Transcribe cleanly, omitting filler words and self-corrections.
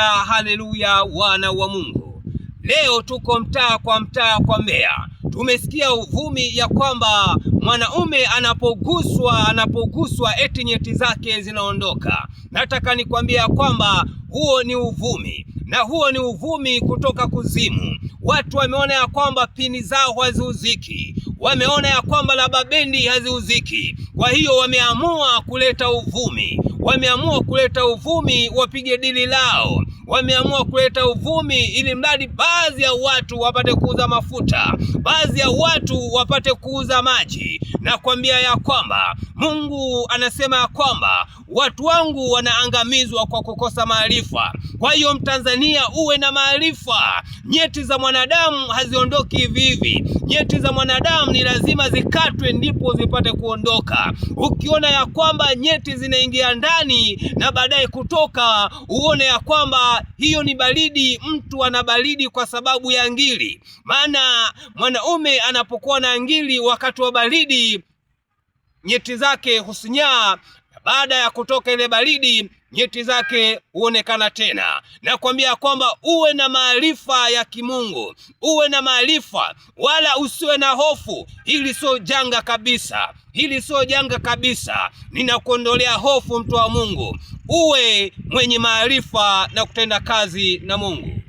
Haleluya, wana wa Mungu. Leo tuko mtaa kwa Mbeya. Tumesikia uvumi ya kwamba mwanaume anapoguswa eti nyeti zake zinaondoka. Nataka nikwambia kwamba huo ni uvumi, na huo ni uvumi kutoka kuzimu. Watu wameona ya kwamba pini zao haziuziki, wameona ya kwamba laba bendi haziuziki. Kwa hiyo wameamua kuleta uvumi, wapige dili lao. Wameamua kuleta uvumi ili mradi baadhi ya watu wapate kuuza mafuta, baadhi ya watu wapate kuuza maji. Na kwambia ya kwamba Mungu anasema ya kwamba watu wangu wanaangamizwa kwa kukosa maarifa. Kwa hiyo Mtanzania, uwe na maarifa. Nyeti za mwanadamu haziondoki hivi hivi. Nyeti za mwanadamu ni lazima zikatwe ndipo zipate kuondoka. Ukiona ya kwamba nyeti zinaingia ndani na baadaye kutoka, uone ya kwamba hiyo ni baridi. Mtu ana baridi kwa sababu ya ngiri. Maana mwanaume anapokuwa na ngiri wakati wa baridi, nyeti zake husinyaa. Baada ya kutoka ile baridi, nyeti zake huonekana tena. Na kwambia kwamba uwe na maarifa ya kimungu, uwe na maarifa, wala usiwe na hofu. Hili sio janga kabisa, ninakuondolea hofu, mtu wa Mungu. Uwe mwenye maarifa na kutenda kazi na Mungu.